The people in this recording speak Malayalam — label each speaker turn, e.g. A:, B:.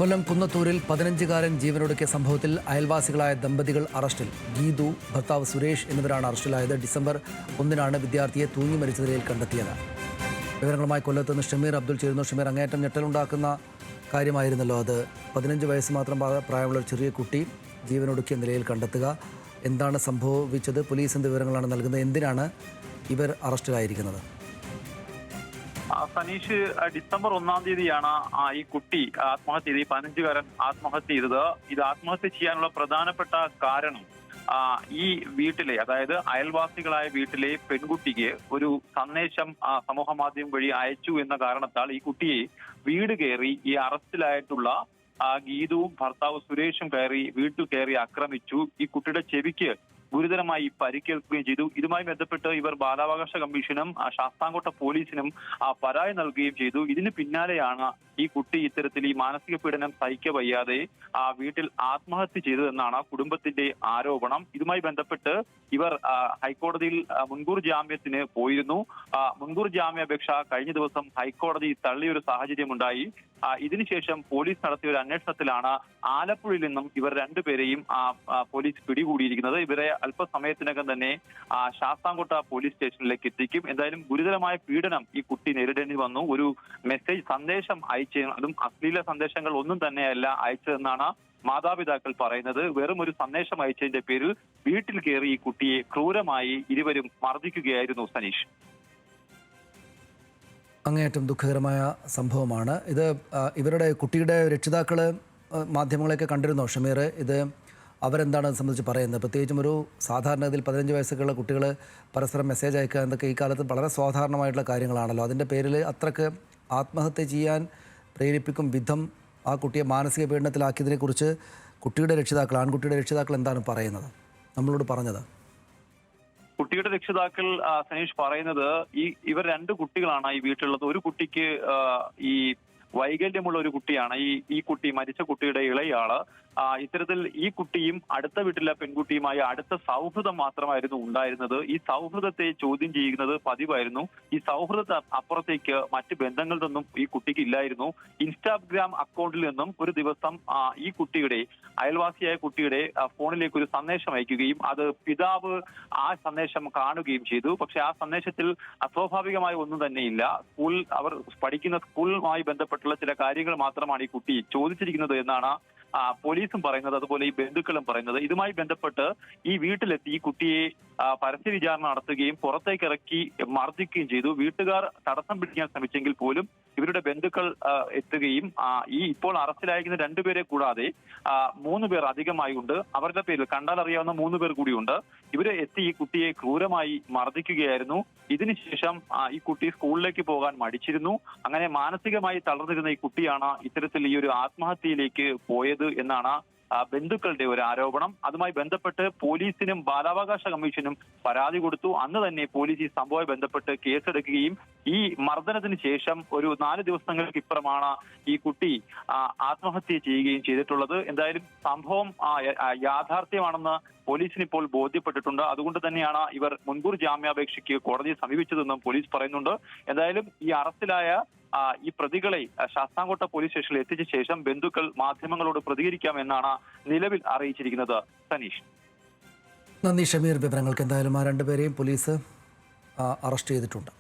A: കൊല്ലം കുന്നത്തൂരിൽ 15-കാരൻ ജീവനൊടുക്കിയ സംഭവത്തിൽ അയൽവാസികളായ ദമ്പതികൾ അറസ്റ്റിൽ. ഗീതു, ഭർത്താവ് സുരേഷ് എന്നിവരാണ് അറസ്റ്റിലായത്. ഡിസംബർ 1-നാണ് വിദ്യാർത്ഥിയെ തൂങ്ങി മരിച്ച നിലയിൽ കണ്ടെത്തിയത്. വിവരങ്ങളുമായി കൊല്ലത്ത് നിന്ന് ഷമീർ അബ്ദുൾ ചേരുന്നു. ഷമീർ, അങ്ങേയറ്റം ഞെട്ടലുണ്ടാക്കുന്ന കാര്യമായിരുന്നല്ലോ അത്. 15 വയസ്സ് മാത്രം പ്രായമുള്ള ഒരു ചെറിയ കുട്ടി ജീവനൊടുക്കിയ നിലയിൽ കണ്ടെത്തുക. എന്താണ് സംഭവിച്ചത്? പോലീസ് എന്ത് വിവരങ്ങളാണ് നൽകുന്നത്? എന്തിനാണ് ഇവർ അറസ്റ്റിലായിരിക്കുന്നത്?
B: സനീഷ്, ഡിസംബർ 1-ാം തീയതിയാണ് ഈ കുട്ടി ആത്മഹത്യ ചെയ്ത്, ഈ 15-കാരൻ ആത്മഹത്യ ചെയ്തത്. ഇത് ആത്മഹത്യ ചെയ്യാനുള്ള പ്രധാനപ്പെട്ട കാരണം ഈ വീട്ടിലെ, അതായത് അയൽവാസികളായ വീട്ടിലെ പെൺകുട്ടിക്ക് ഒരു സന്ദേശം സമൂഹ മാധ്യമം വഴി അയച്ചു എന്ന കാരണത്താൽ ഈ കുട്ടിയെ വീട് കയറി ഈ അറസ്റ്റിലായിട്ടുള്ള ഗീതുവും ഭർത്താവ് സുരേഷും വീട്ടിൽ കയറി ആക്രമിച്ചു. ഈ കുട്ടിയുടെ ചെവിക്ക് ഗുരുതരമായി പരിക്കേൽക്കുകയും ചെയ്തു. ഇതുമായി ബന്ധപ്പെട്ട് ഇവർ ബാലാവകാശ കമ്മീഷനും ശാസ്താംകോട്ട പോലീസിനും പരാതി നൽകുകയും ചെയ്തു. ഇതിന് പിന്നാലെയാണ് ഈ കുട്ടി ഇത്തരത്തിൽ ഈ മാനസിക പീഡനം സഹിക്കവയ്യാതെ വീട്ടിൽ ആത്മഹത്യ ചെയ്തതെന്നാണ് കുടുംബത്തിന്റെ ആരോപണം. ഇതുമായി ബന്ധപ്പെട്ട് ഇവർ ഹൈക്കോടതിയിൽ മുൻകൂർ ജാമ്യത്തിന് പോയിരുന്നു. മുൻകൂർ ജാമ്യാപേക്ഷ കഴിഞ്ഞ ദിവസം ഹൈക്കോടതി തള്ളിയൊരു സാഹചര്യമുണ്ടായി. ഇതിനുശേഷം പോലീസ് നടത്തിയ ഒരു അന്വേഷണത്തിലാണ് ആലപ്പുഴയിൽ നിന്നും ഇവർ രണ്ടുപേരെയും പോലീസ് പിടികൂടിയിരിക്കുന്നത്. ഇവരെ അല്പസമയത്തിനകം തന്നെ ശാസ്താംകോട്ട പോലീസ് സ്റ്റേഷനിലേക്ക് എത്തിക്കും. എന്തായാലും ഗുരുതരമായ പീഡനം ഈ കുട്ടി നേരിടേണ്ടി വന്നു. ഒരു സന്ദേശം അതും അശ്ലീല സന്ദേശങ്ങൾ ഒന്നും തന്നെയല്ല അയച്ചതെന്നാണ് മാതാപിതാക്കൾ പറയുന്നത്. വെറും ഒരു സന്ദേശം അയച്ചതിന്റെ പേരിൽ വീട്ടിൽ കയറി ഈ കുട്ടിയെ ക്രൂരമായി ഇരുവരും മർദ്ദിക്കുകയായിരുന്നു. സനീഷ്,
A: അങ്ങേയറ്റം ദുഃഖകരമായ സംഭവമാണ് ഇത്. ഇവരുടെ കുട്ടിയുടെ രക്ഷിതാക്കൾ മാധ്യമങ്ങളെയൊക്കെ കണ്ടിരുന്നോ ഷമീർ? ഇത് അവരെന്താണ് അത് സംബന്ധിച്ച് പറയുന്നത്? പ്രത്യേകിച്ചും ഒരു സാധാരണഗതിയിൽ 15 വയസ്സൊക്കെയുള്ള കുട്ടികൾ പരസ്പരം മെസ്സേജ് അയക്കുക എന്നൊക്കെ ഈ കാലത്ത് വളരെ സ്വാധാരണമായിട്ടുള്ള കാര്യങ്ങളാണല്ലോ. അതിൻ്റെ പേരിൽ അത്രക്ക് ആത്മഹത്യ ചെയ്യാൻ പ്രേരിപ്പിക്കും വിധം ആ കുട്ടിയെ മാനസിക പീഡനത്തിലാക്കിയതിനെക്കുറിച്ച് ആൺകുട്ടിയുടെ രക്ഷിതാക്കൾ എന്താണ് പറയുന്നത്, നമ്മളോട് പറഞ്ഞത്?
B: കുട്ടിയുടെ രക്ഷിതാക്കൾ സനീഷ് പറയുന്നത്, ഇവർ 2 കുട്ടികളാണ് ഈ വീട്ടിലുള്ളത്. ഒരു കുട്ടിക്ക് ഈ വൈകല്യമുള്ള ഒരു കുട്ടിയാണ് ഈ കുട്ടി, മരിച്ച കുട്ടിയുടെ ഇളയാള്. ഇത്തരത്തിൽ ഈ കുട്ടിയും അടുത്ത വീട്ടിലെ പെൺകുട്ടിയുമായി അടുത്ത സൗഹൃദം മാത്രമായിരുന്നു ഉണ്ടായിരുന്നത്. ഈ സൗഹൃദത്തെ ചോദ്യം ചെയ്യുന്നത് പതിവായിരുന്നു. ഈ സൗഹൃദത്തെ അപ്പുറത്തേക്ക് മറ്റ് ബന്ധങ്ങളിലൊന്നും ഈ കുട്ടിക്ക് ഇല്ലായിരുന്നു. ഇൻസ്റ്റാഗ്രാം അക്കൗണ്ടിൽ നിന്നും ഒരു ദിവസം ഈ കുട്ടിയുടെ, അയൽവാസിയായ കുട്ടിയുടെ ഫോണിലേക്ക് ഒരു സന്ദേശം അയക്കുകയും അത് പിതാവ് ആ സന്ദേശം കാണുകയും ചെയ്തു. പക്ഷെ ആ സന്ദേശത്തിൽ അസ്വാഭാവികമായ ഒന്നും തന്നെയില്ല. അവർ പഠിക്കുന്ന സ്കൂളുമായി ബന്ധപ്പെട്ടുള്ള ചില കാര്യങ്ങൾ മാത്രമാണ് ഈ കുട്ടി ചോദിച്ചിരിക്കുന്നത് എന്നാണ് പോലീസും പറയുന്നത്, അതുപോലെ ഈ ബന്ധുക്കളും പറയുന്നത്. ഇതുമായി ബന്ധപ്പെട്ട് ഈ വീട്ടിലെത്തി ഈ കുട്ടിയെ പരസ്യ വിചാരണ നടത്തുകയും പുറത്തേക്ക് ഇറക്കി മർദ്ദിക്കുകയും ചെയ്തു. വീട്ടുകാർ തടസ്സം പിടിക്കാൻ ശ്രമിച്ചെങ്കിൽ പോലും ഇവരുടെ ബന്ധുക്കൾ എത്തുകയും ഇപ്പോൾ അറസ്റ്റിലായിരിക്കുന്ന 2 പേരെ കൂടാതെ 3 പേർ അധികമായി ഉണ്ട്. അവരുടെ പേരിൽ കണ്ടാൽ അറിയാവുന്ന 3 പേർ കൂടിയുണ്ട്. ഇവര് എത്തി ഈ കുട്ടിയെ ക്രൂരമായി മർദ്ദിക്കുകയായിരുന്നു. ഇതിനുശേഷം ഈ കുട്ടി സ്കൂളിലേക്ക് പോകാൻ മടിച്ചിരുന്നു. അങ്ങനെ മാനസികമായി തളർന്നിരുന്ന ഈ കുട്ടിയാണ് ഇത്തരത്തിൽ ഈ ഒരു ആത്മഹത്യയിലേക്ക് പോയത് എന്നാണ് ബന്ധുക്കളുടെ ഒരു ആരോപണം. അതുമായി ബന്ധപ്പെട്ട് പോലീസിനും ബാലാവകാശ കമ്മീഷനും പരാതി കൊടുത്തു. അന്ന് തന്നെ പോലീസ് ഈ സംഭവവുമായി ബന്ധപ്പെട്ട് കേസെടുക്കുകയും ഈ മർദ്ദനത്തിന് ശേഷം ഒരു 4 ദിവസങ്ങൾക്ക് ഇപ്പുറമാണ് ഈ കുട്ടി ആത്മഹത്യ ചെയ്യുകയും ചെയ്തിട്ടുള്ളത്. എന്തായാലും സംഭവം യാഥാർത്ഥ്യമാണെന്ന് പോലീസിന് ഇപ്പോൾ ബോധ്യപ്പെട്ടിട്ടുണ്ട്. അതുകൊണ്ട് തന്നെയാണ് ഇവർ മുൻകൂർ ജാമ്യാപേക്ഷയ്ക്ക് കോടതിയെ സമീപിച്ചതെന്നും പോലീസ് പറയുന്നുണ്ട്. എന്തായാലും ഈ അറസ്റ്റിലായ ഈ പ്രതികളെ ശാസ്താംകോട്ട പോലീസ് സ്റ്റേഷനിൽ എത്തിച്ച ശേഷം ബന്ധുക്കൾ മാധ്യമങ്ങളോട് പ്രതികരിക്കാമെന്നാണ് നിലവിൽ അറിയിച്ചിരിക്കുന്നത്. സനീഷ്,
A: നന്ദി ഷമീർ. വിവരങ്ങൾക്ക് എന്തായാലും ആ 2 പേരെയും പോലീസ് അറസ്റ്റ് ചെയ്തിട്ടുണ്ട്.